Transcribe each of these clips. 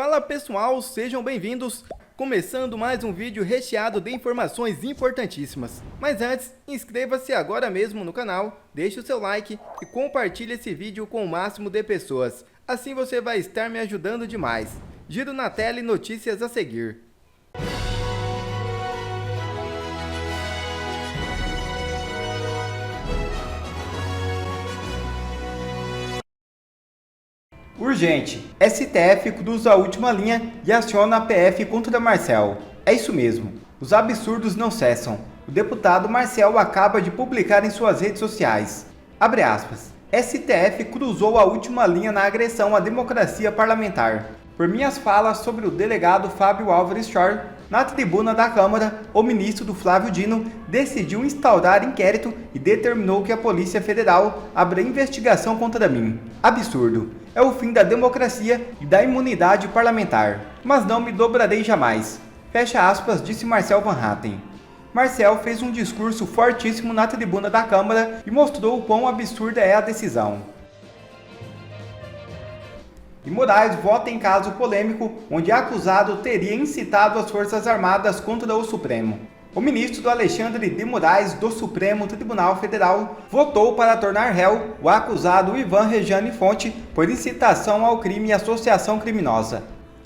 Fala pessoal, sejam bem-vindos! Começando mais um vídeo recheado de informações importantíssimas. Mas antes, inscreva-se agora mesmo no canal, deixe o seu like e compartilhe esse vídeo com o máximo de pessoas. Assim você vai estar me ajudando demais. Giro na tela e notícias a seguir. Urgente! STF cruza a última linha e aciona a PF contra Marcel. É isso mesmo. Os absurdos não cessam. O deputado Marcel acaba de publicar em suas redes sociais. Abre aspas. STF cruzou a última linha na agressão à democracia parlamentar. Por minhas falas sobre o delegado Fábio Álvares Chor, na tribuna da Câmara, o ministro Flávio Dino decidiu instaurar inquérito e determinou que a Polícia Federal abra investigação contra mim. Absurdo. É o fim da democracia e da imunidade parlamentar. Mas não me dobrarei jamais. Fecha aspas, disse Marcel Van Hatten. Marcel fez um discurso fortíssimo na tribuna da Câmara e mostrou o quão absurda é a decisão. E Moraes vota em caso polêmico, onde acusado teria incitado as Forças Armadas contra o Supremo. O ministro Alexandre de Moraes, do Supremo Tribunal Federal, votou para tornar réu o acusado Ivan Rejane Fonte por incitação ao crime e associação criminosa.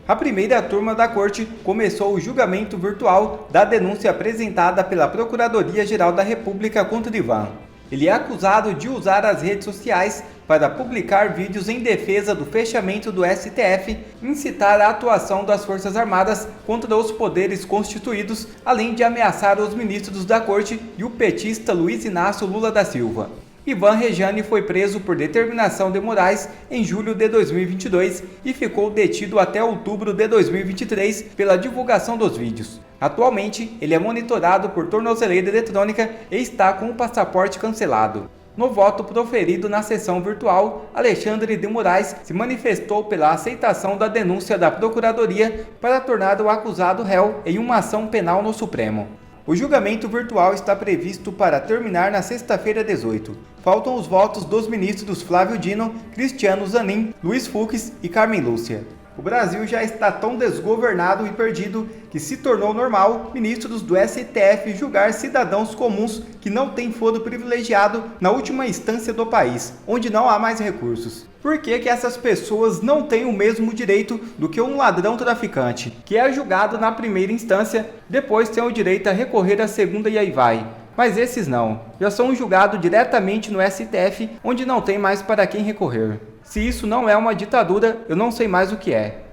A primeira turma da corte começou o julgamento virtual da denúncia apresentada pela Procuradoria-Geral da República contra Ivan. Ele é acusado de usar as redes sociais para publicar vídeos em defesa do fechamento do STF, incitar a atuação das Forças Armadas contra os poderes constituídos, além de ameaçar os ministros da Corte e o petista Luiz Inácio Lula da Silva. Ivan Rejane foi preso por determinação de Moraes em julho de 2022 e ficou detido até outubro de 2023 pela divulgação dos vídeos. Atualmente, ele é monitorado por tornozeleira eletrônica e está com o passaporte cancelado. No voto proferido na sessão virtual, Alexandre de Moraes se manifestou pela aceitação da denúncia da Procuradoria para tornar o acusado réu em uma ação penal no Supremo. O julgamento virtual está previsto para terminar na sexta-feira 18. Faltam os votos dos ministros Flávio Dino, Cristiano Zanin, Luiz Fux e Carmen Lúcia. O Brasil já está tão desgovernado e perdido que se tornou normal ministros do STF julgar cidadãos comuns que não têm foro privilegiado na última instância do país, onde não há mais recursos. Por que essas pessoas não têm o mesmo direito do que um ladrão traficante, que é julgado na primeira instância, depois tem o direito a recorrer à segunda e aí vai? Mas esses não, já são julgados diretamente no STF, onde não tem mais para quem recorrer. Se isso não é uma ditadura, eu não sei mais o que é.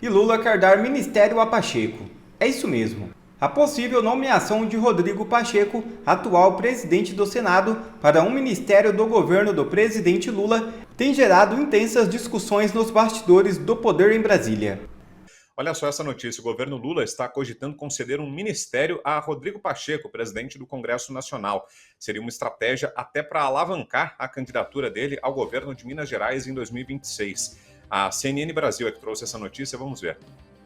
E Lula quer dar ministério a Pacheco. É isso mesmo. A possível nomeação de Rodrigo Pacheco, atual presidente do Senado, para um ministério do governo do presidente Lula, tem gerado intensas discussões nos bastidores do poder em Brasília. Olha só essa notícia, o governo Lula está cogitando conceder um ministério a Rodrigo Pacheco, presidente do Congresso Nacional. Seria uma estratégia até para alavancar a candidatura dele ao governo de Minas Gerais em 2026. A CNN Brasil é que trouxe essa notícia, vamos ver.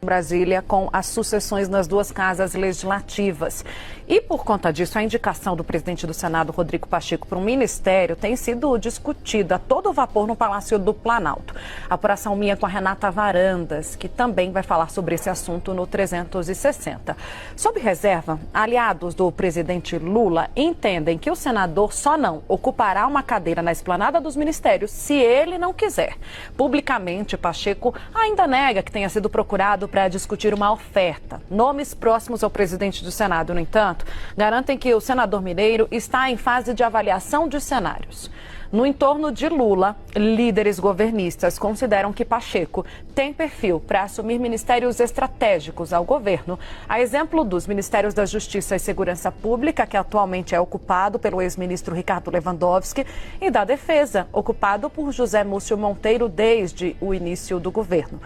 Brasília com as sucessões nas duas casas legislativas. E por conta disso, a indicação do presidente do Senado, Rodrigo Pacheco, para um ministério tem sido discutida a todo vapor no Palácio do Planalto. Apuração minha com a Renata Varandas, que também vai falar sobre esse assunto no 360. Sob reserva, aliados do presidente Lula entendem que o senador só não ocupará uma cadeira na esplanada dos ministérios se ele não quiser. Publicamente, Pacheco ainda nega que tenha sido procurado para discutir uma oferta. Nomes próximos ao presidente do Senado, no entanto, garantem que o senador mineiro está em fase de avaliação de cenários. No entorno de Lula, líderes governistas consideram que Pacheco tem perfil para assumir ministérios estratégicos ao governo, a exemplo dos Ministérios da Justiça e Segurança Pública, que atualmente é ocupado pelo ex-ministro Ricardo Lewandowski, e da Defesa, ocupado por José Múcio Monteiro desde o início do governo.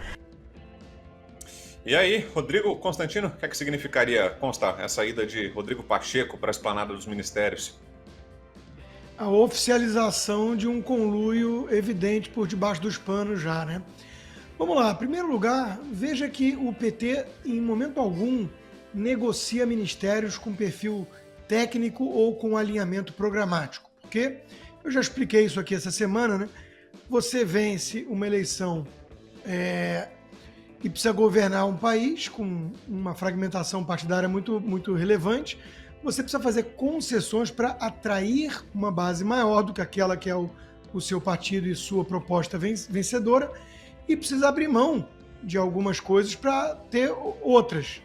E aí, Rodrigo Constantino, o que é que significaria, consta, essa ida de Rodrigo Pacheco para a esplanada dos ministérios? A oficialização de um conluio evidente por debaixo dos panos já, né? Vamos lá, em primeiro lugar, veja que o PT, em momento algum, negocia ministérios com perfil técnico ou com alinhamento programático. Porque eu já expliquei isso aqui essa semana, né? Você vence uma eleição e precisa governar um país com uma fragmentação partidária muito, muito relevante, você precisa fazer concessões para atrair uma base maior do que aquela que é o seu partido e sua proposta vencedora, e precisa abrir mão de algumas coisas para ter outras.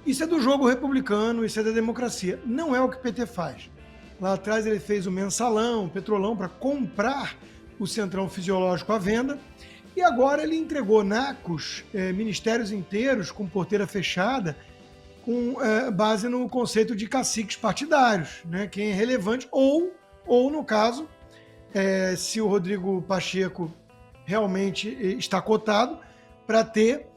Isso é do jogo republicano, isso é da democracia. Não é o que o PT faz. Lá atrás ele fez o mensalão, o petrolão, para comprar o Centrão Fisiológico à venda, e agora ele entregou nacos, ministérios inteiros com porteira fechada, com base no conceito de caciques partidários, né? Quem é relevante, ou no caso, se o Rodrigo Pacheco realmente está cotado, para ter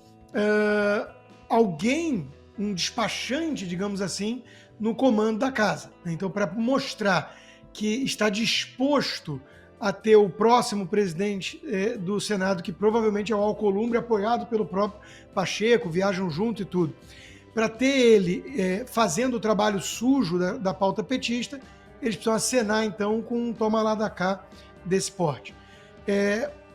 alguém, um despachante, digamos assim, no comando da casa. Então, para mostrar que está disposto a ter o próximo presidente do Senado, que provavelmente é o Alcolumbre, apoiado pelo próprio Pacheco, viajam junto e tudo, para ter ele fazendo o trabalho sujo da pauta petista, eles precisam acenar, então, com um toma lá da cá desse porte.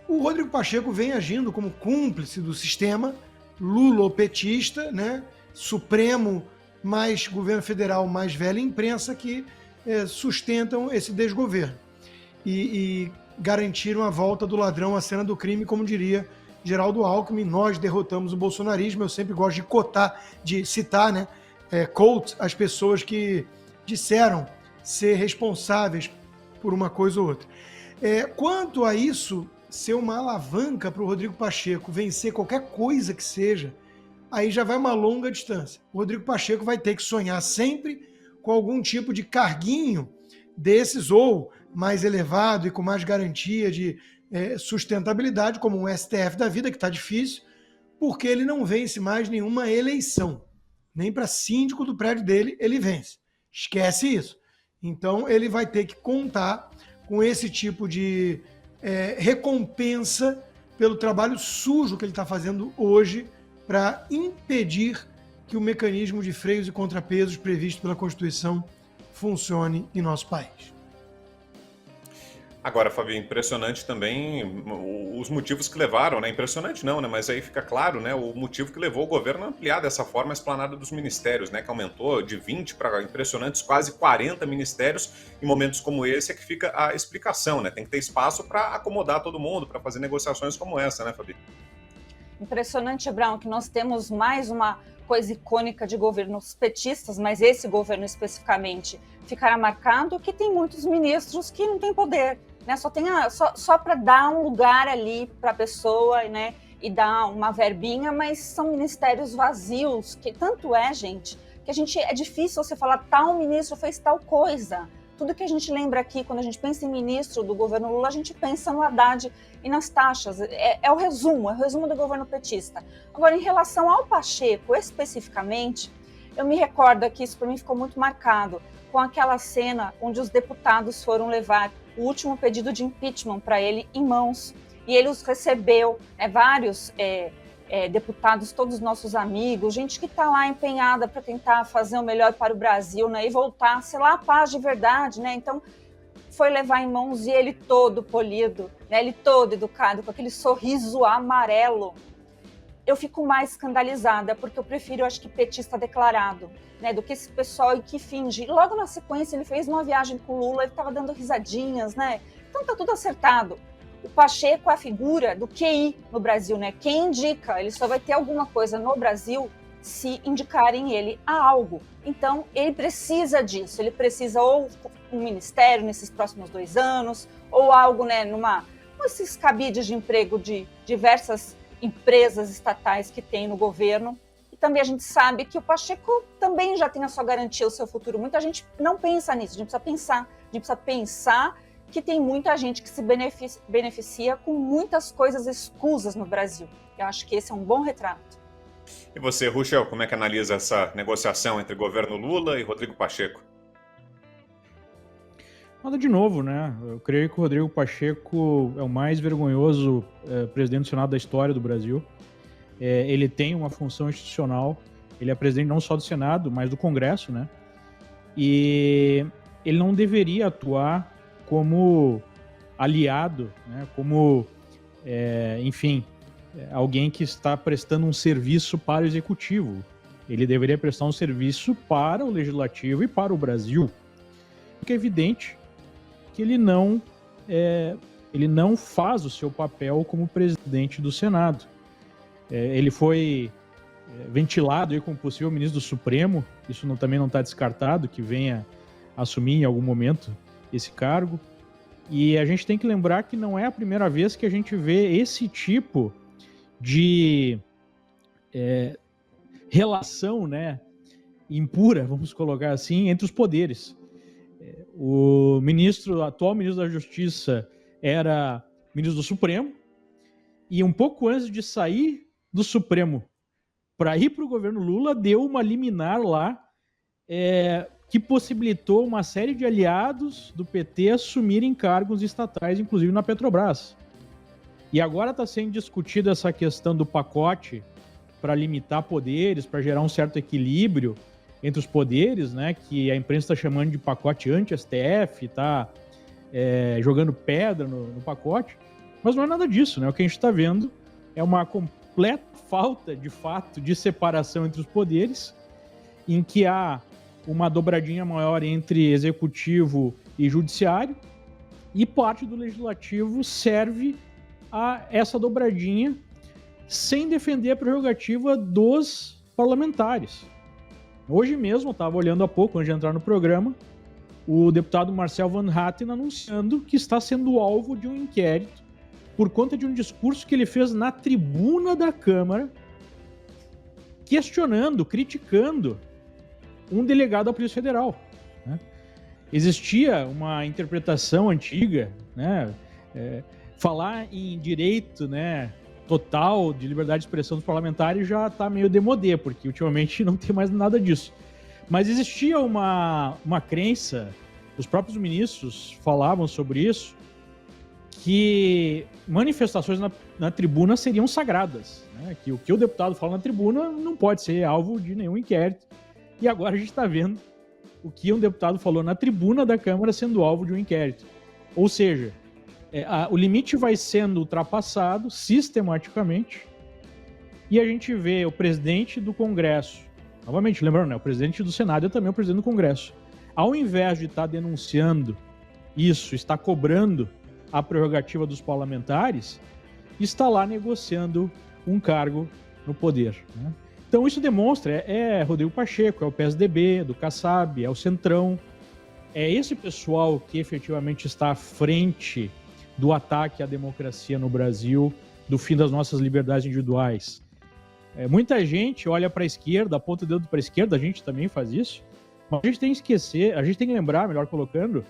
O Rodrigo Pacheco vem agindo como cúmplice do sistema lulopetista, né? Supremo mais governo federal mais velha imprensa, que sustentam esse desgoverno e garantiram a volta do ladrão à cena do crime, como diria Geraldo Alckmin. Nós derrotamos o bolsonarismo. Eu sempre gosto de citar, né, quote, as pessoas que disseram ser responsáveis por uma coisa ou outra. Quanto a isso ser uma alavanca para o Rodrigo Pacheco vencer qualquer coisa que seja, aí já vai uma longa distância. O Rodrigo Pacheco vai ter que sonhar sempre com algum tipo de carguinho desses, ou mais elevado e com mais garantia de sustentabilidade, como um STF da vida, que está difícil, porque ele não vence mais nenhuma eleição. Nem para síndico do prédio dele ele vence. Esquece isso. Então ele vai ter que contar com esse tipo de recompensa pelo trabalho sujo que ele está fazendo hoje para impedir que o mecanismo de freios e contrapesos previsto pela Constituição funcione em nosso país. Agora, Fabio, impressionante também os motivos que levaram, né? Impressionante não, né? Mas aí fica claro, né? O motivo que levou o governo a ampliar dessa forma a esplanada dos ministérios, né? Que aumentou de 20 para impressionantes quase 40 ministérios. Em momentos como esse é que fica a explicação, né? Tem que ter espaço para acomodar todo mundo, para fazer negociações como essa, né, Fabio? Impressionante, Brown, que nós temos mais uma coisa icônica de governos petistas, mas esse governo especificamente ficará marcado que tem muitos ministros que não têm poder, né? Só para dar um lugar ali para a pessoa, né? E dar uma verbinha, mas são ministérios vazios, que tanto gente, que é difícil você falar tal ministro fez tal coisa. Tudo que a gente lembra aqui, quando a gente pensa em ministro do governo Lula, a gente pensa no Haddad e nas taxas. É o resumo do governo petista. Agora, em relação ao Pacheco, especificamente, eu me recordo que isso para mim ficou muito marcado, com aquela cena onde os deputados foram levar o último pedido de impeachment para ele em mãos. E ele os recebeu, vários deputados, todos nossos amigos, gente que está lá empenhada para tentar fazer o melhor para o Brasil, né, e voltar, sei lá, a paz de verdade, né? Então, foi levar em mãos e ele todo polido, né, ele todo educado, com aquele sorriso amarelo. Eu fico mais escandalizada, porque eu prefiro, acho que, petista declarado, né, do que esse pessoal que finge. Logo na sequência, ele fez uma viagem com o Lula, ele estava dando risadinhas, né? Então, tá tudo acertado. O Pacheco é a figura do QI no Brasil, né? Quem indica, ele só vai ter alguma coisa no Brasil se indicarem ele a algo. Então, ele precisa disso, ele precisa ou um ministério nesses próximos 2 anos, ou algo, né, esses cabides de emprego de diversas empresas estatais que tem no governo. E também a gente sabe que o Pacheco também já tem a sua garantia, o seu futuro. Muita gente não pensa nisso, a gente precisa pensar que tem muita gente que se beneficia com muitas coisas escusas no Brasil. Eu acho que esse é um bom retrato. E você, Ruschel, como é que analisa essa negociação entre o governo Lula e Rodrigo Pacheco? Nada de novo, né? Eu creio que o Rodrigo Pacheco é o mais vergonhoso presidente do Senado da história do Brasil. Ele tem uma função institucional, ele é presidente não só do Senado, mas do Congresso, né? E ele não deveria atuar como aliado, né? Como, enfim, alguém que está prestando um serviço para o executivo. Ele deveria prestar um serviço para o legislativo e para o Brasil. Porque é evidente que ele não faz o seu papel como presidente do Senado. Ele foi ventilado aí como possível ministro do Supremo, isso também não está descartado, que venha assumir em algum momento esse cargo. E a gente tem que lembrar que não é a primeira vez que a gente vê esse tipo de relação, né, impura, vamos colocar assim, entre os poderes. O atual ministro da Justiça era ministro do Supremo, e um pouco antes de sair do Supremo para ir para o governo Lula, deu uma liminar lá que possibilitou uma série de aliados do PT assumirem cargos estatais, inclusive na Petrobras. E agora está sendo discutida essa questão do pacote para limitar poderes, para gerar um certo equilíbrio entre os poderes, né, que a imprensa está chamando de pacote anti-STF, está jogando pedra no pacote, mas não é nada disso, né? O que a gente está vendo é uma completa falta, de fato, de separação entre os poderes, em que há uma dobradinha maior entre executivo e judiciário, e parte do legislativo serve a essa dobradinha sem defender a prerrogativa dos parlamentares. Hoje mesmo, eu estava olhando há pouco, antes de entrar no programa, o deputado Marcel Van Hatten anunciando que está sendo alvo de um inquérito por conta de um discurso que ele fez na tribuna da Câmara, questionando, criticando um delegado da Polícia Federal, né? Existia uma interpretação antiga, né? Falar em direito, né, total de liberdade de expressão dos parlamentares já está meio demodê, porque ultimamente não tem mais nada disso. Mas existia uma crença, os próprios ministros falavam sobre isso, que manifestações na tribuna seriam sagradas, né? Que o que o deputado fala na tribuna não pode ser alvo de nenhum inquérito. E agora a gente está vendo o que um deputado falou na tribuna da Câmara sendo alvo de um inquérito. Ou seja, o limite vai sendo ultrapassado sistematicamente, e a gente vê o presidente do Congresso, novamente, lembrando, né, o presidente do Senado é também o presidente do Congresso, ao invés de estar denunciando isso, está cobrando a prerrogativa dos parlamentares, está lá negociando um cargo no poder, né? Então isso demonstra, Rodrigo Pacheco, é o PSDB, do Kassab, é o Centrão, é esse pessoal que efetivamente está à frente do ataque à democracia no Brasil, do fim das nossas liberdades individuais. Muita gente olha para a esquerda, aponta o dedo para a esquerda, a gente também faz isso, mas a gente tem que esquecer, a gente tem que lembrar, melhor colocando,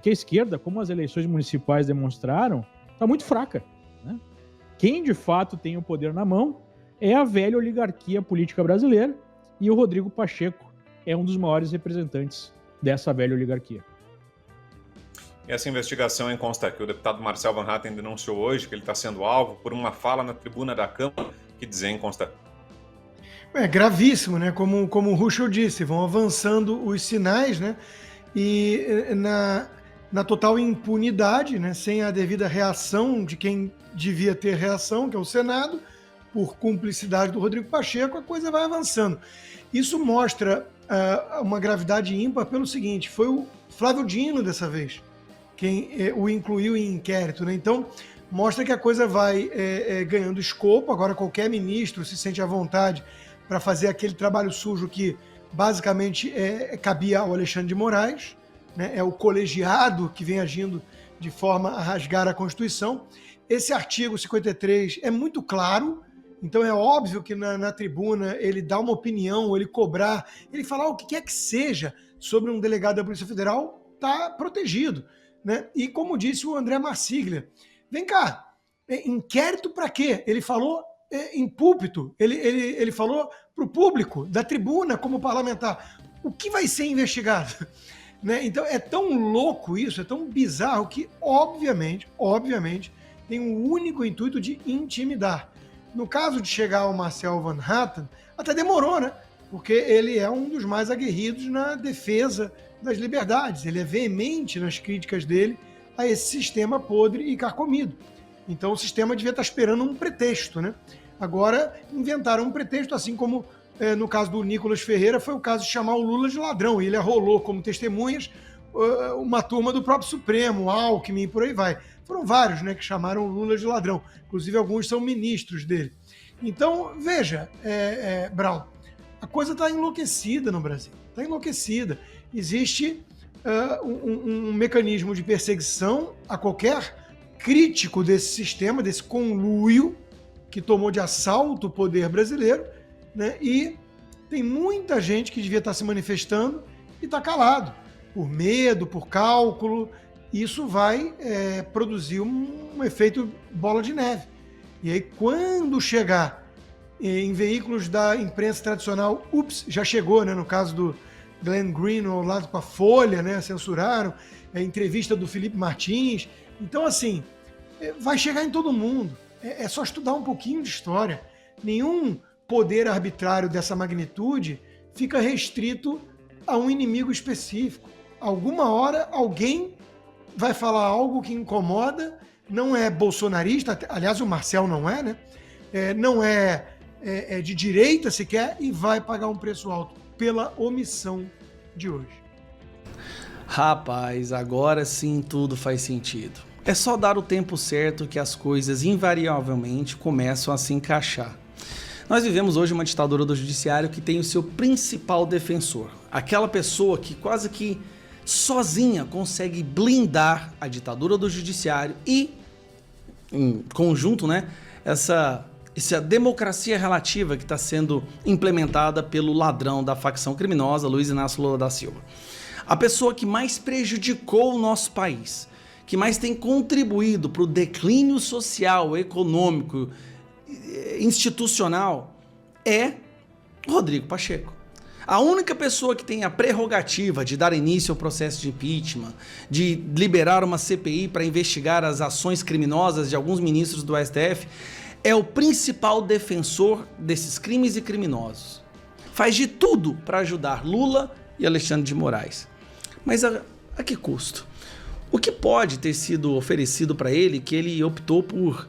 que a esquerda, como as eleições municipais demonstraram, está muito fraca, né? Quem de fato tem o poder na mão é a velha oligarquia política brasileira, e o Rodrigo Pacheco é um dos maiores representantes dessa velha oligarquia. E essa investigação consta que o deputado Marcel Van Hatten denunciou hoje que ele está sendo alvo por uma fala na tribuna da Câmara que dizem consta. É gravíssimo, né? Como o Ruschel disse, vão avançando os sinais, né? E na total impunidade, né? Sem a devida reação de quem devia ter reação, que é o Senado, por cumplicidade do Rodrigo Pacheco, a coisa vai avançando. Isso mostra uma gravidade ímpar pelo seguinte: foi o Flávio Dino dessa vez quem o incluiu em inquérito, né? Então, mostra que a coisa vai ganhando escopo. Agora qualquer ministro se sente à vontade para fazer aquele trabalho sujo que basicamente cabia ao Alexandre de Moraes, né? É o colegiado que vem agindo de forma a rasgar a Constituição. Esse artigo 53 é muito claro, então é óbvio que na tribuna ele dá uma opinião, ele cobrar, ele falar o que quer que seja sobre um delegado da Polícia Federal, está protegido, né? E como disse o André Marsiglia, vem cá, inquérito para quê? Ele falou em púlpito, ele falou para o público da tribuna como parlamentar. O que vai ser investigado? Né? Então é tão louco isso, é tão bizarro que obviamente tem um único intuito de intimidar. No caso de chegar ao Marcel Van Hatten, até demorou, né? Porque ele é um dos mais aguerridos na defesa das liberdades. Ele é veemente nas críticas dele a esse sistema podre e carcomido. Então o sistema devia estar esperando um pretexto, né? Agora inventaram um pretexto, assim como no caso do Nicolas Ferreira foi o caso de chamar o Lula de ladrão. E ele arrolou como testemunhas uma turma do próprio Supremo, Alckmin e por aí vai. Foram vários, né, que chamaram o Lula de ladrão. Inclusive alguns são ministros dele. Então, veja, Brown, a coisa está enlouquecida no Brasil. Está enlouquecida. Existe um mecanismo de perseguição a qualquer crítico desse sistema, desse conluio que tomou de assalto o poder brasileiro, né? E tem muita gente que devia estar se manifestando e está calado, por medo, por cálculo. Isso vai produzir um efeito bola de neve. E aí, quando chegar em veículos da imprensa tradicional, já chegou, né? No caso do Glenn Greenwald lá com a Folha, né? Censuraram, a entrevista do Felipe Martins. Então, assim, vai chegar em todo mundo. É só estudar um pouquinho de história. Nenhum poder arbitrário dessa magnitude fica restrito a um inimigo específico. Alguma hora, alguém vai falar algo que incomoda, não é bolsonarista, aliás, o Marcel não é, né? Não é de direita sequer, e vai pagar um preço alto pela omissão de hoje. Rapaz, agora sim tudo faz sentido. É só dar o tempo certo que as coisas invariavelmente começam a se encaixar. Nós vivemos hoje uma ditadura do judiciário que tem o seu principal defensor, aquela pessoa que quase que sozinha consegue blindar a ditadura do judiciário e, em conjunto, né, essa democracia relativa que está sendo implementada pelo ladrão da facção criminosa, Luiz Inácio Lula da Silva. A pessoa que mais prejudicou o nosso país, que mais tem contribuído para o declínio social, econômico, institucional, é Rodrigo Pacheco. A única pessoa que tem a prerrogativa de dar início ao processo de impeachment, de liberar uma CPI para investigar as ações criminosas de alguns ministros do STF, é o principal defensor desses crimes e criminosos. Faz de tudo para ajudar Lula e Alexandre de Moraes. Mas a que custo? O que pode ter sido oferecido para ele que ele optou por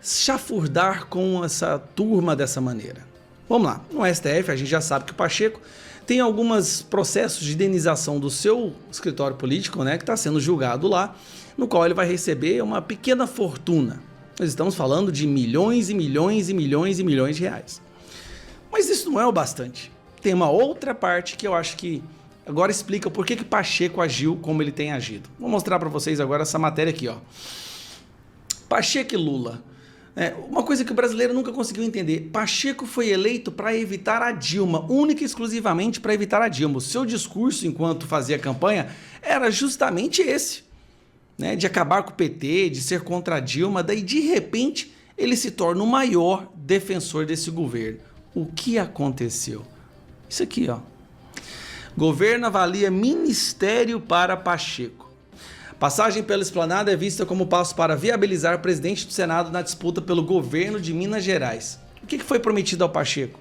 chafurdar com essa turma dessa maneira? Vamos lá, no STF a gente já sabe que o Pacheco tem alguns processos de indenização do seu escritório político, né, que está sendo julgado lá, no qual ele vai receber uma pequena fortuna. Nós estamos falando de milhões e milhões e milhões e milhões de reais. Mas isso não é o bastante. Tem uma outra parte que eu acho que agora explica por que Pacheco agiu como ele tem agido. Vou mostrar para vocês agora essa matéria aqui, ó. Pacheco e Lula. Uma coisa que o brasileiro nunca conseguiu entender. Pacheco foi eleito para evitar a Dilma, única e exclusivamente para evitar a Dilma. O seu discurso enquanto fazia campanha era justamente esse, né, de acabar com o PT, de ser contra a Dilma. Daí, de repente, ele se torna o maior defensor desse governo. O que aconteceu? Isso aqui, ó. Governo avalia ministério para Pacheco. Passagem pela esplanada é vista como passo para viabilizar o presidente do Senado na disputa pelo governo de Minas Gerais. O que foi prometido ao Pacheco?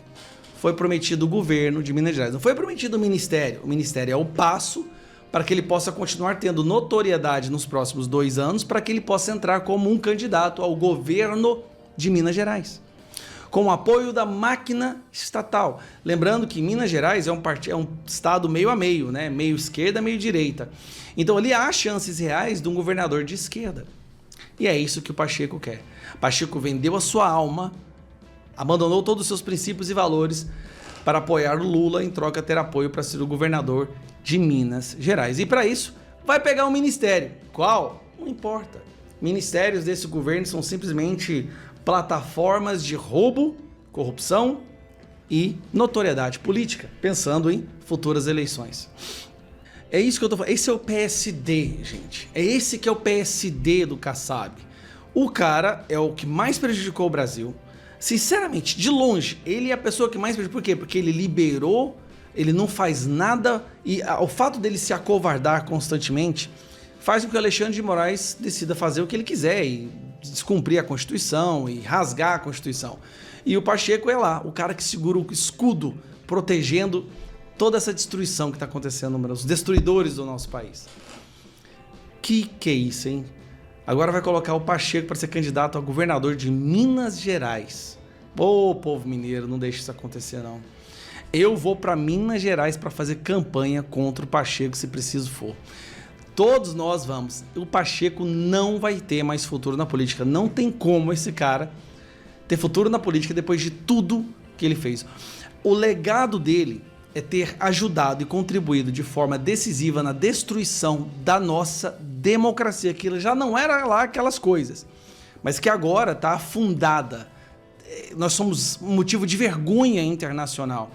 Foi prometido o governo de Minas Gerais. Não foi prometido o ministério. O ministério é o passo para que ele possa continuar tendo notoriedade nos próximos 2 anos, para que ele possa entrar como um candidato ao governo de Minas Gerais, com o apoio da máquina estatal. Lembrando que Minas Gerais é um estado meio a meio, né? Meio esquerda, meio direita. Então ali há chances reais de um governador de esquerda. E é isso que o Pacheco quer. Pacheco vendeu a sua alma, abandonou todos os seus princípios e valores para apoiar o Lula, em troca ter apoio para ser o governador de Minas Gerais. E para isso, vai pegar um ministério. Qual? Não importa. Ministérios desse governo são simplesmente plataformas de roubo, corrupção e notoriedade política, pensando em futuras eleições. É isso que eu tô falando. Esse é o PSD, gente. É esse que é o PSD do Kassab. O cara é o que mais prejudicou o Brasil. Sinceramente, de longe, ele é a pessoa que mais prejudicou. Por quê? Porque ele liberou, ele não faz nada, e o fato dele se acovardar constantemente faz com que o Alexandre de Moraes decida fazer o que ele quiser e descumprir a Constituição e rasgar a Constituição. E o Pacheco é lá, o cara que segura o escudo, protegendo toda essa destruição que está acontecendo, os destruidores do nosso país. Que é isso, hein? Agora vai colocar o Pacheco para ser candidato a governador de Minas Gerais. Ô, povo mineiro, não deixe isso acontecer, não. Eu vou para Minas Gerais para fazer campanha contra o Pacheco, se preciso for. Todos nós vamos. O Pacheco não vai ter mais futuro na política. Não tem como esse cara ter futuro na política depois de tudo que ele fez. O legado dele é ter ajudado e contribuído de forma decisiva na destruição da nossa democracia, que já não era lá aquelas coisas, mas que agora está afundada. Nós somos um motivo de vergonha internacional.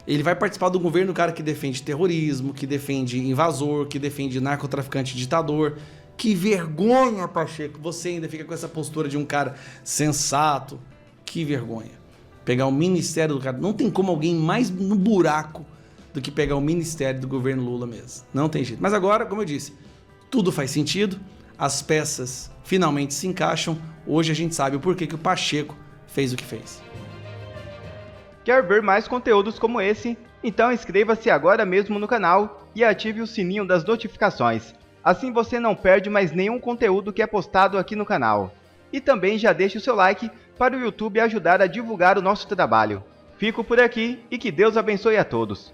Ele vai participar do governo, cara que defende terrorismo, que defende invasor, que defende narcotraficante ditador. Que vergonha, Pacheco, você ainda fica com essa postura de um cara sensato. Que vergonha. Pegar o ministério do cara. Não tem como alguém mais no buraco do que pegar o ministério do governo Lula mesmo. Não tem jeito. Mas agora, como eu disse, tudo faz sentido. As peças finalmente se encaixam. Hoje a gente sabe o porquê que o Pacheco fez o que fez. Quer ver mais conteúdos como esse? Então inscreva-se agora mesmo no canal e ative o sininho das notificações. Assim você não perde mais nenhum conteúdo que é postado aqui no canal. E também já deixe o seu like para o YouTube ajudar a divulgar o nosso trabalho. Fico por aqui e que Deus abençoe a todos.